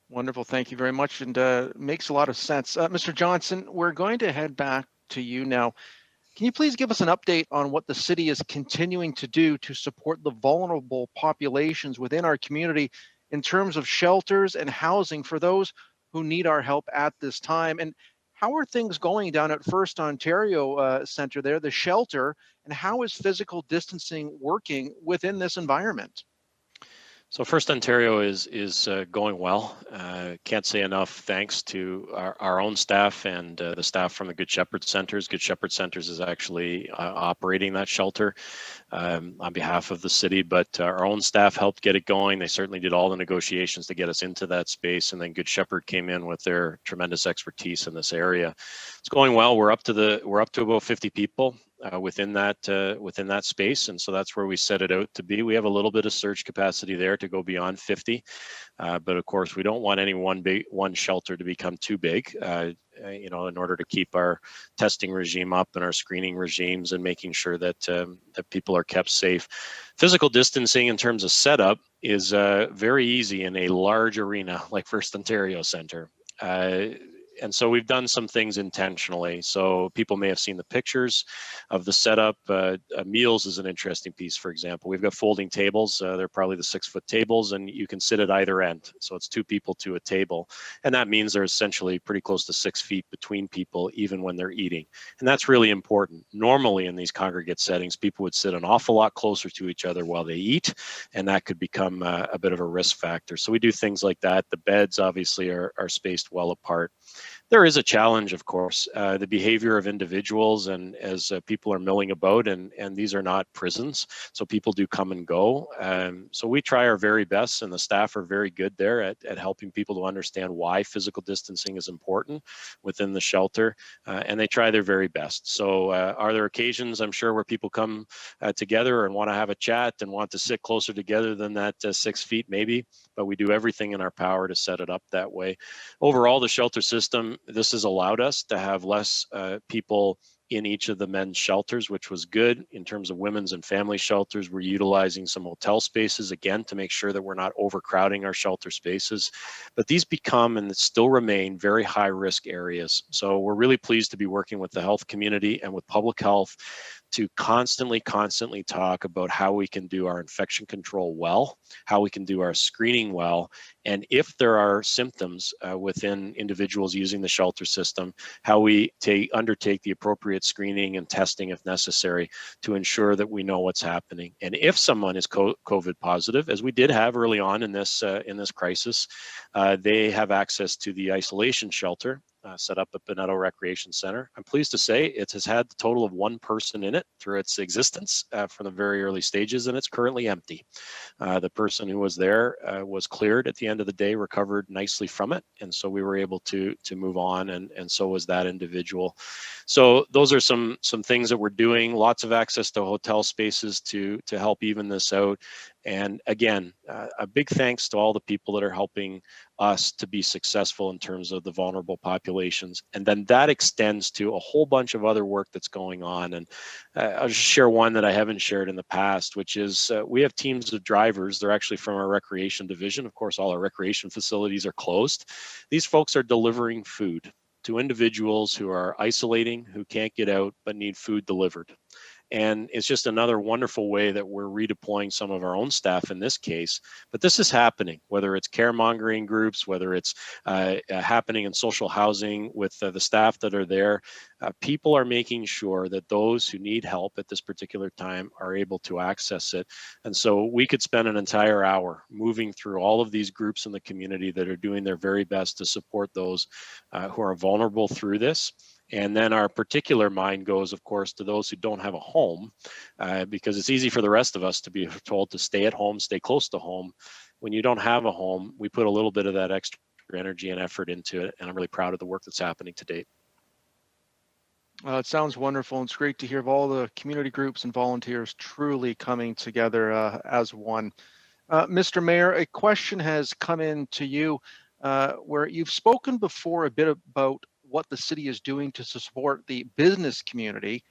Wonderful. Thank you very much. And makes a lot of sense. Mr. Johnson, we're going to head back to you now. Can you please give us an update on what the city is continuing to do to support the vulnerable populations within our community in terms of shelters and housing for those who need our help at this time? And how are things going down at First Ontario Centre there, the shelter, and how is physical distancing working within this environment? So First Ontario is going well. Can't say enough thanks to our own staff and the staff from the Good Shepherd Centres. Good Shepherd Centres is actually operating that shelter on behalf of the city, but our own staff helped get it going. They certainly did all the negotiations to get us into that space, and then Good Shepherd came in with their tremendous expertise in this area. It's going well. We're up to about 50 people within that space, and so that's where we set it out to be. We have a little bit of surge capacity there to go beyond 50, but of course we don't want any one shelter to become too big. In order to keep our testing regime up and our screening regimes and making sure that that people are kept safe. Physical distancing in terms of setup is very easy in a large arena like First Ontario Centre. And so we've done some things intentionally. So people may have seen the pictures of the setup. Meals is an interesting piece, for example. We've got folding tables. They're probably the 6-foot tables, and you can sit at either end. So it's 2 people to a table. And that means there's essentially pretty close to 6 feet between people, even when they're eating. And that's really important. Normally in these congregate settings, people would sit an awful lot closer to each other while they eat, and that could become a bit of a risk factor. So we do things like that. The beds obviously are spaced well apart. There is a challenge, of course, the behavior of individuals, and as people are milling about, and these are not prisons, so people do come and go. So we try our very best, and the staff are very good there at helping people to understand why physical distancing is important within the shelter, and they try their very best. So are there occasions, I'm sure, where people come together and want to have a chat and want to sit closer together than that 6 feet? Maybe, but we do everything in our power to set it up that way. Overall, the shelter system, this has allowed us to have less people in each of the men's shelters, which was good. In terms of women's and family shelters, we're utilizing some hotel spaces, again, to make sure that we're not overcrowding our shelter spaces. But these become and still remain very high risk areas. So we're really pleased to be working with the health community and with public health to constantly talk about how we can do our infection control well, how we can do our screening well, and if there are symptoms within individuals using the shelter system, how we undertake the appropriate screening and testing if necessary to ensure that we know what's happening. And if someone is COVID positive, as we did have early on in this crisis, they have access to the isolation shelter set up at Bonetto Recreation Center. I'm pleased to say it has had the total of 1 person in it through its existence from the very early stages, and it's currently empty. The person who was there was cleared at the end of the day, recovered nicely from it, and so we were able to move on, and so was that individual. So those are some things that we're doing. Lots of access to hotel spaces to help even this out. And again, a big thanks to all the people that are helping us to be successful in terms of the vulnerable populations. And then that extends to a whole bunch of other work that's going on. And I'll just share one that I haven't shared in the past, which is we have teams of drivers. They're actually from our recreation division. Of course, all our recreation facilities are closed. These folks are delivering food to individuals who are isolating, who can't get out, but need food delivered. And it's just another wonderful way that we're redeploying some of our own staff in this case. But this is happening, whether it's caremongering groups, whether it's happening in social housing with the staff that are there. People are making sure that those who need help at this particular time are able to access it. And so we could spend an entire hour moving through all of these groups in the community that are doing their very best to support those who are vulnerable through this. And then our particular mind goes, of course, to those who don't have a home, because it's easy for the rest of us to be told to stay at home, stay close to home. When you don't have a home, we put a little bit of that extra energy and effort into it. And I'm really proud of the work that's happening to date. It sounds wonderful. It's great to hear of all the community groups and volunteers truly coming together as one. Mr. Mayor, a question has come in to you where you've spoken before a bit about what the city is doing to support the business community.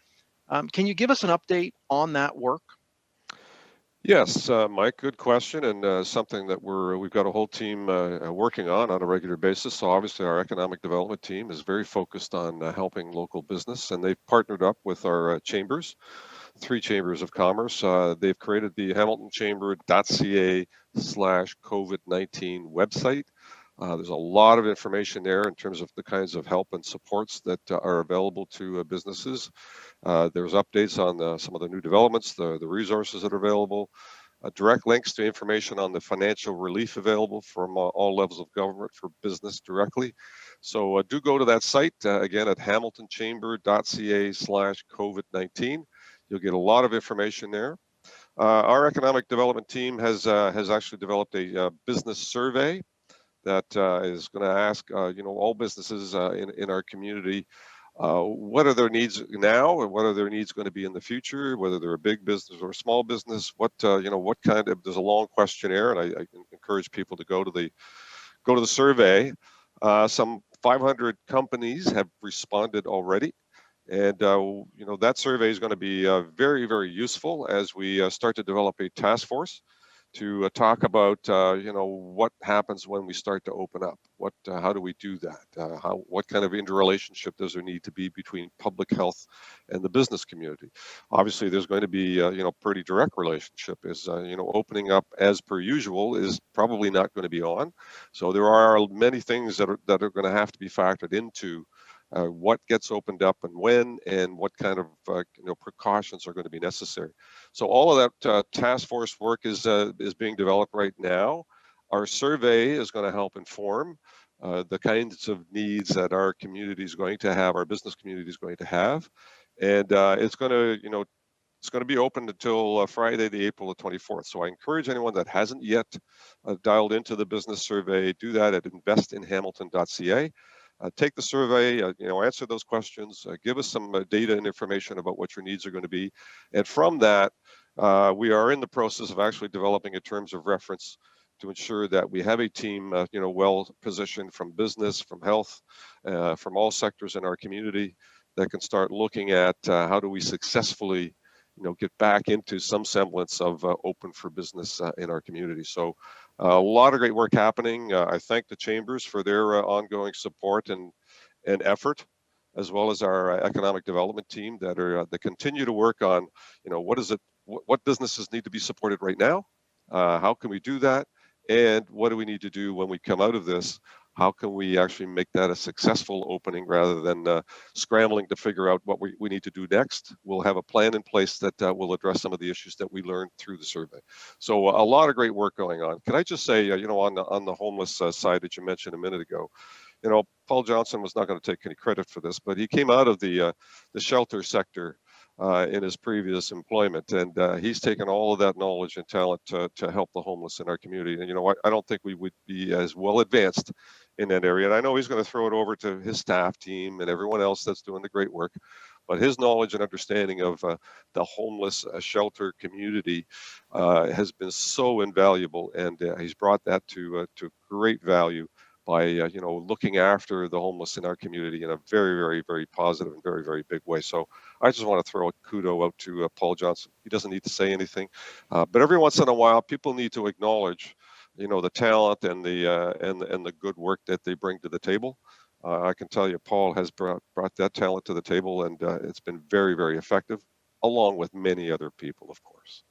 Can you give us an update on that work? Yes, Mike, good question, and something that we've got a whole team working on a regular basis. So obviously our economic development team is very focused on helping local business, and they've partnered up with our chambers, 3 chambers of commerce. They've created the hamiltonchamber.ca/COVID-19 website. There's a lot of information there in terms of the kinds of help and supports that are available to businesses. There's updates on some of the new developments, the resources that are available, direct links to information on the financial relief available from all levels of government for business directly. So do go to that site, again, at hamiltonchamber.ca/COVID-19. You'll get a lot of information there. Our economic development team has actually developed a business survey that is going to ask, all businesses in our community What are their needs now, and what are their needs going to be in the future? Whether they're a big business or a small business, what what kind of? There's a long questionnaire, and I encourage people to go to the survey. Some 500 companies have responded already, and that survey is going to be very, very useful as we start to develop a task force to talk about what happens when we start to open up. How do we do that? What kind of interrelationship does there need to be between public health and the business community? Obviously, there's going to be pretty direct relationship. Is opening up as per usual is probably not going to be on. So there are many things that are going to have to be factored into what gets opened up and when, and what kind of precautions are going to be necessary. So all of that task force work is being developed right now. Our survey is going to help inform the kinds of needs that our community is going to have, our business community is going to have, and it's going to be open until Friday, the April the 24th. So I encourage anyone that hasn't yet dialed into the business survey, do that at investinhamilton.ca. Take the survey, answer those questions, give us some data and information about what your needs are going to be. And from that, we are in the process of actually developing a terms of reference to ensure that we have a team, well positioned from business, from health, from all sectors in our community that can start looking at how do we successfully get back into some semblance of open for business in our community. So a lot of great work happening. I thank the chambers for their ongoing support and effort, as well as our economic development team that continue to work on, what businesses need to be supported right now? How can we do that? And what do we need to do when we come out of this? How can we actually make that a successful opening rather than scrambling to figure out what we need to do next? We'll have a plan in place that will address some of the issues that we learned through the survey. So a lot of great work going on. Can I just say, on the homeless side that you mentioned a minute ago, Paul Johnson was not going to take any credit for this, but he came out of the shelter sector in his previous employment, and he's taken all of that knowledge and talent to help the homeless in our community. And I don't think we would be as well advanced in that area. And I know he's going to throw it over to his staff team and everyone else that's doing the great work. But his knowledge and understanding of the homeless shelter community has been so invaluable, and he's brought that to great value by looking after the homeless in our community in a very, very, very positive and very, very big way. So I just want to throw a kudo out to Paul Johnson. He doesn't need to say anything, but every once in a while, people need to acknowledge, the talent and the good work that they bring to the table. I can tell you, Paul has brought that talent to the table, and it's been very, very effective, along with many other people, of course.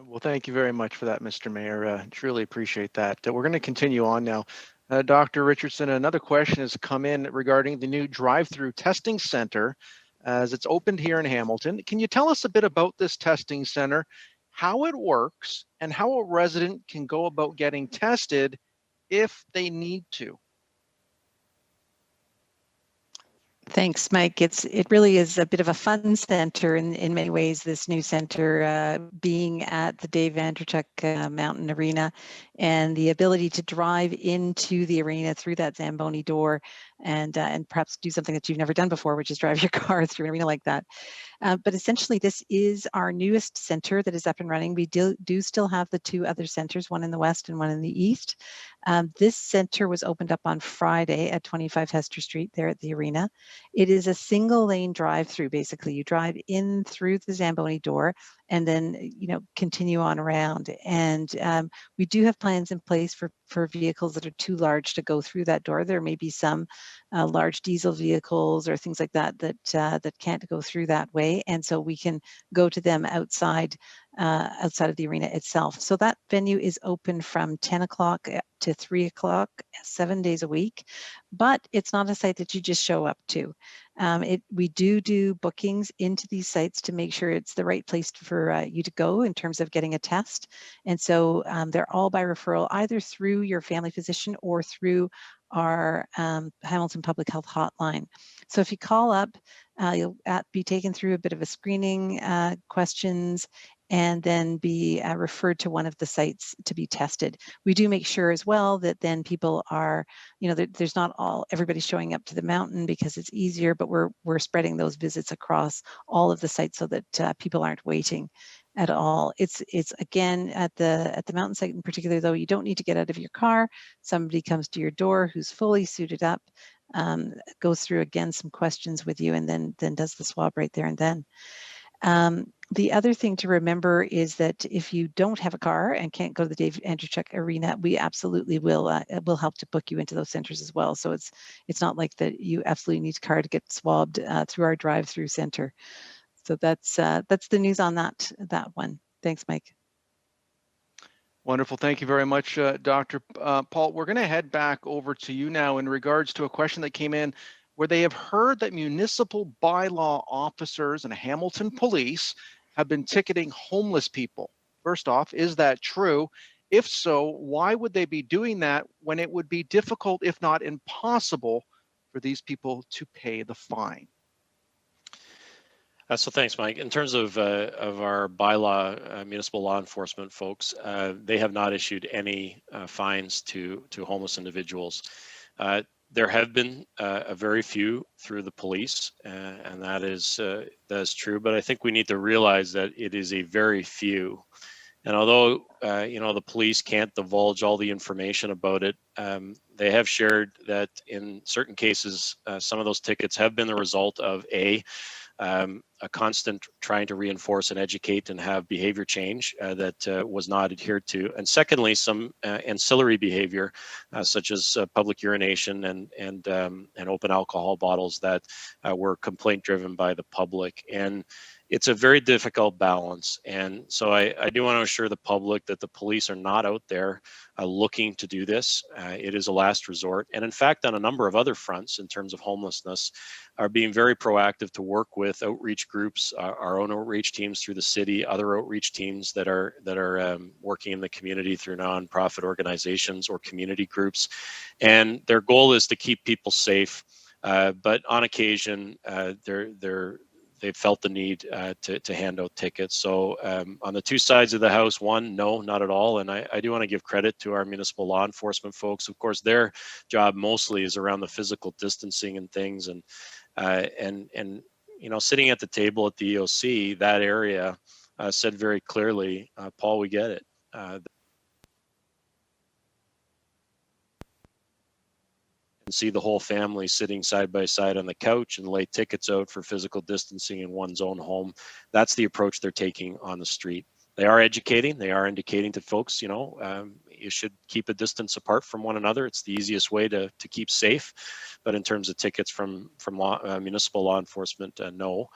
Well, thank you very much for that, Mr. Mayor. Truly appreciate that. We're going to continue on now. Dr. Richardson, another question has come in regarding the new drive-through testing center as it's opened here in Hamilton. Can you tell us a bit about this testing center, how it works, and how a resident can go about getting tested if they need to? Thanks, Mike. It really is a bit of a fun center in many ways, this new center being at the Dave Vanderchuck Mountain Arena, and the ability to drive into the arena through that Zamboni door and perhaps do something that you've never done before, which is drive your car through an arena like that. But essentially, this is our newest center that is up and running. We do still have the two other centers, one in the west and one in the east. This center was opened up on Friday at 25 Hester Street there at the arena. It is a single lane drive-through. Basically, you drive in through the Zamboni door and then continue on around. And we do have plans in place for vehicles that are too large to go through that door. There may be some large diesel vehicles or things like that that can't go through that way, and so we can go to them outside of the arena itself. So that venue is open from 10 o'clock to 3 o'clock, 7 days a week, but it's not a site that you just show up to. We do bookings into these sites to make sure it's the right place for you to go in terms of getting a test. And so they're all by referral, either through your family physician or through our Hamilton Public Health Hotline. So if you call up, you'll be taken through a bit of a screening questions, and then be referred to one of the sites to be tested. We do make sure as well that then people are, there's not everybody showing up to the mountain because it's easier, but we're spreading those visits across all of the sites so that people aren't waiting at all. It's again at the mountain site in particular, though, you don't need to get out of your car. Somebody comes to your door who's fully suited up, goes through again some questions with you, and then does the swab right there and then. The other thing to remember is that if you don't have a car and can't go to the Dave Andrewchuk Arena, we absolutely will help to book you into those centers as well. So it's not like that you absolutely need a car to get swabbed through our drive-through center. So that's the news on that one. Thanks, Mike. Wonderful. Thank you very much, Dr. Paul. We're going to head back over to you now in regards to a question that came in where they have heard that municipal bylaw officers and Hamilton police have been ticketing homeless people. First off, is that true? If so, why would they be doing that when it would be difficult, if not impossible, for these people to pay the fine? So thanks, Mike. In terms of our bylaw, municipal law enforcement folks, they have not issued any fines to homeless individuals. There have been a very few through the police, and that is true. But I think we need to realize that it is a very few. And although the police can't divulge all the information about it, they have shared that in certain cases, some of those tickets have been the result of a constant trying to reinforce and educate and have behavior change that was not adhered to. And secondly, some ancillary behavior, such as public urination and open alcohol bottles that were complaint driven by the public. And it's a very difficult balance. And so I do want to assure the public that the police are not out there looking to do this. It is a last resort. And in fact, on a number of other fronts in terms of homelessness, are being very proactive to work with outreach groups, our own outreach teams through the city, other outreach teams that are working in the community through nonprofit organizations or community groups. And their goal is to keep people safe. But on occasion, they've felt the need to hand out tickets. So on the two sides of the house, one, no, not at all. And I do want to give credit to our municipal law enforcement folks. Of course, their job mostly is around the physical distancing and things. And sitting at the table at the EOC, that area said very clearly, Paul, we get it. And see the whole family sitting side by side on the couch and lay tickets out for physical distancing in one's own home. That's the approach they're taking on the street. They are educating. They are indicating to folks, you should keep a distance apart from one another. It's the easiest way to keep safe. But in terms of tickets from municipal law enforcement, no.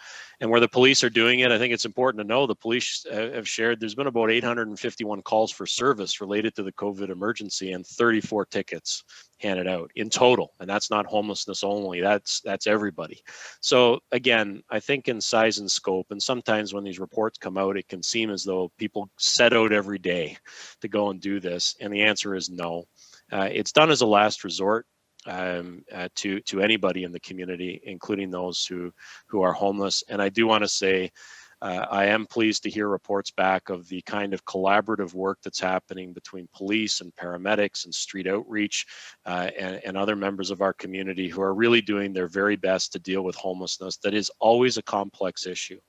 And where the police are doing it, I think it's important to know the police have shared there's been about 851 calls for service related to the COVID emergency and 34 tickets handed out in total. And that's not homelessness only, that's everybody. So again, I think in size and scope, and sometimes when these reports come out, it can seem as though people set out every day to go and do this. And the answer is no. It's done as a last resort to anybody in the community, including those who are homeless. And I do want to say, I am pleased to hear reports back of the kind of collaborative work that's happening between police and paramedics and street outreach and other members of our community who are really doing their very best to deal with homelessness. That is always a complex issue.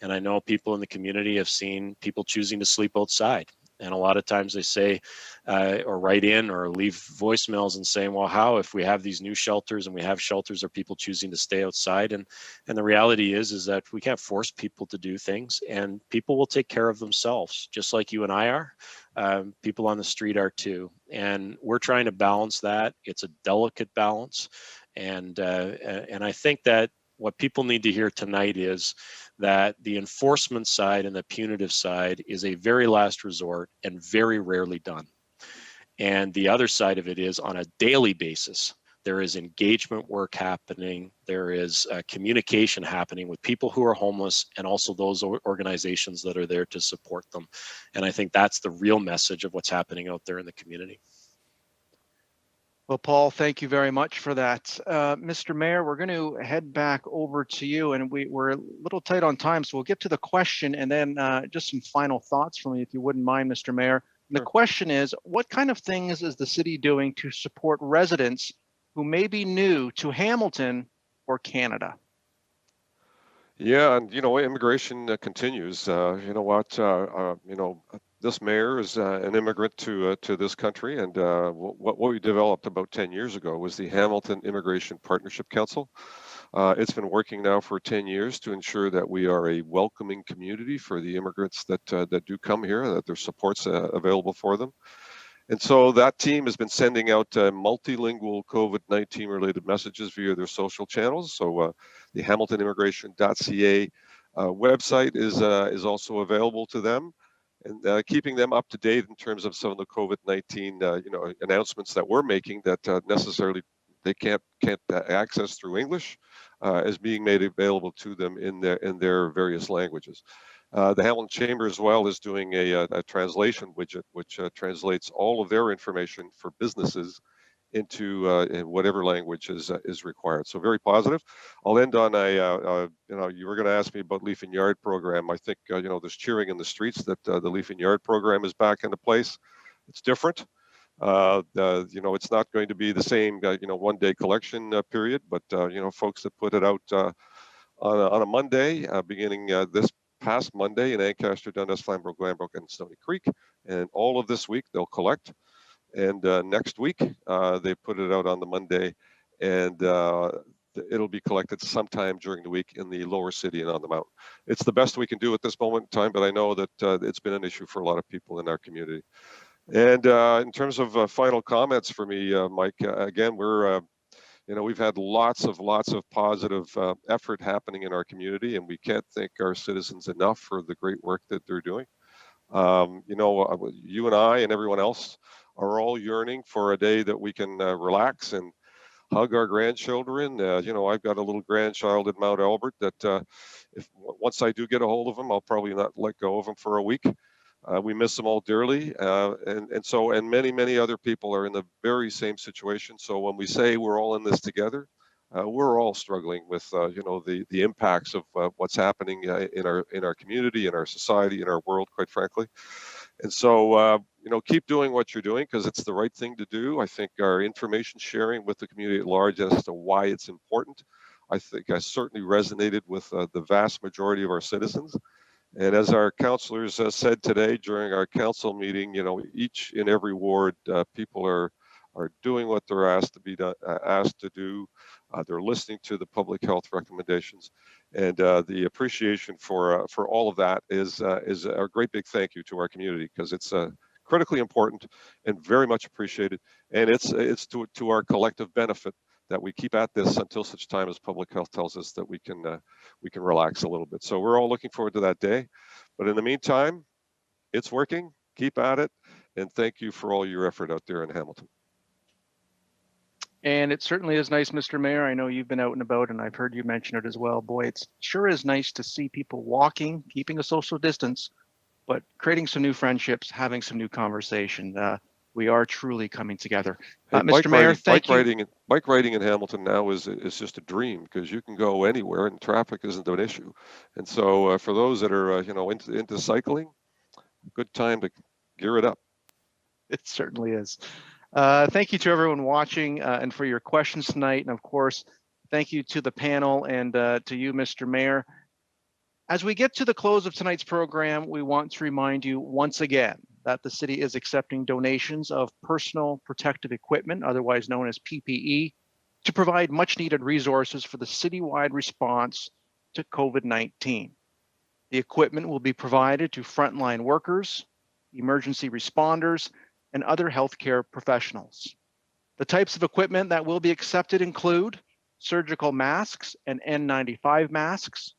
And I know people in the community have seen people choosing to sleep outside. And a lot of times they say, or write in or leave voicemails and saying, well, how, if we have these new shelters and we have shelters, are people choosing to stay outside? And the reality is that we can't force people to do things, and people will take care of themselves, just like you and I are. People on the street are too. And we're trying to balance that. It's a delicate balance. And I think that what people need to hear tonight is that the enforcement side and the punitive side is a very last resort and very rarely done. And the other side of it is on a daily basis, there is engagement work happening. There is communication happening with people who are homeless and also those organizations that are there to support them. And I think that's the real message of what's happening out there in the community. Well, Paul, thank you very much for that. Mr. Mayor, we're going to head back over to you, and we're a little tight on time, so we'll get to the question and then just some final thoughts from you, if you wouldn't mind, Mr. Mayor. And the question is, what kind of things is the city doing to support residents who may be new to Hamilton or Canada? Yeah, and immigration continues. You know what? This mayor is an immigrant to this country, and what we developed about 10 years ago was the Hamilton Immigration Partnership Council. It's been working now for 10 years to ensure that we are a welcoming community for the immigrants that do come here, that there's supports available for them. And so that team has been sending out multilingual COVID-19 related messages via their social channels. So the hamiltonimmigration.ca website is also available to them, and keeping them up to date in terms of some of the COVID-19 announcements that we're making that necessarily they can't access through English is being made available to them in their various languages. The Hamilton Chamber as well is doing a translation widget, which translates all of their information for businesses into in whatever language is required. So very positive. I'll end on you were going to ask me about Leaf and Yard program. I think there's cheering in the streets that the Leaf and Yard program is back into place. It's different. It's not going to be the same 1-day collection period, but folks that put it out on a Monday, beginning this past Monday in Ancaster, Dundas, Flamborough, Glanbrook, and Stony Creek, and all of this week they'll collect. And next week they put it out on the Monday, and it'll be collected sometime during the week in the lower city and on the mountain. It's the best we can do at this moment in time, but I know that it's been an issue for a lot of people in our community. And in terms of final comments for me, Mike, again, we've had lots of positive effort happening in our community, and we can't thank our citizens enough for the great work that they're doing. You and I and everyone else are all yearning for a day that we can relax and hug our grandchildren. I've got a little grandchild in Mount Albert that once I do get a hold of him, I'll probably not let go of him for a week. We miss them all dearly, and many other people are in the very same situation. So when we say we're all in this together, we're all struggling with the impacts of what's happening in our community, in our society, in our world, quite frankly. And so keep doing what you're doing, because it's the right thing to do. I think our information sharing with the community at large as to why it's important, I think I certainly resonated with the vast majority of our citizens. And as our councillors said today during our council meeting, each and every ward, people are doing what they're asked to do. They're listening to the public health recommendations, and the appreciation for all of that is a great big thank you to our community, because it's critically important and very much appreciated, and it's to our collective benefit that we keep at this until such time as public health tells us that we can relax a little bit. So we're all looking forward to that day. But in the meantime, it's working. Keep at it. And thank you for all your effort out there in Hamilton. And it certainly is nice, Mr. Mayor. I know you've been out and about, and I've heard you mention it as well. Boy, it sure is nice to see people walking, keeping a social distance, but creating some new friendships, having some new conversation. We are truly coming together. Mr. Mayor, thank you. Bike riding in Hamilton now is just a dream, because you can go anywhere and traffic isn't an issue. And so for those that are into cycling, good time to gear it up. It certainly is. Thank you to everyone watching and for your questions tonight. And of course, thank you to the panel and to you, Mr. Mayor. As we get to the close of tonight's program, we want to remind you once again that the city is accepting donations of personal protective equipment, otherwise known as PPE, to provide much needed resources for the citywide response to COVID-19. The equipment will be provided to frontline workers, emergency responders, and other healthcare professionals. The types of equipment that will be accepted include surgical masks and N95 masks,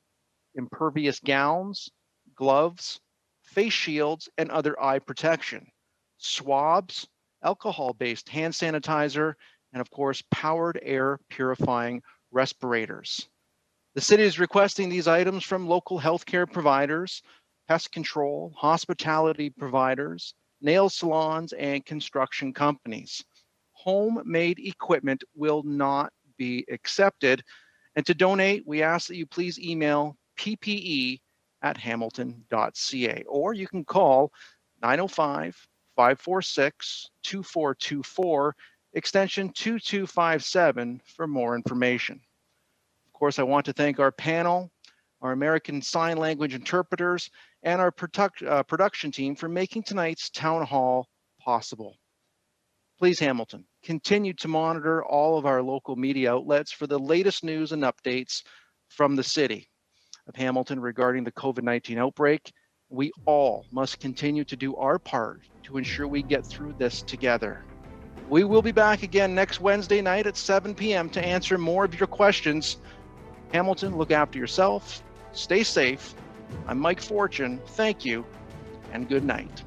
impervious gowns, gloves, face shields, and other eye protection, swabs, alcohol-based hand sanitizer, and of course, powered air purifying respirators. The city is requesting these items from local healthcare providers, pest control, hospitality providers, nail salons, and construction companies. homemade equipment will not be accepted. And to donate, we ask that you please email ppe@hamilton.ca, or you can call 905-546-2424, extension 2257 for more information. Of course, I want to thank our panel, our American Sign Language interpreters, and our production team for making tonight's town hall possible. Please, Hamilton, continue to monitor all of our local media outlets for the latest news and updates from the city of Hamilton regarding the COVID-19 outbreak. We all must continue to do our part to ensure we get through this together. We will be back again next Wednesday night at 7 p.m. to answer more of your questions. Hamilton, look after yourself, stay safe. I'm Mike Fortune. Thank you and good night.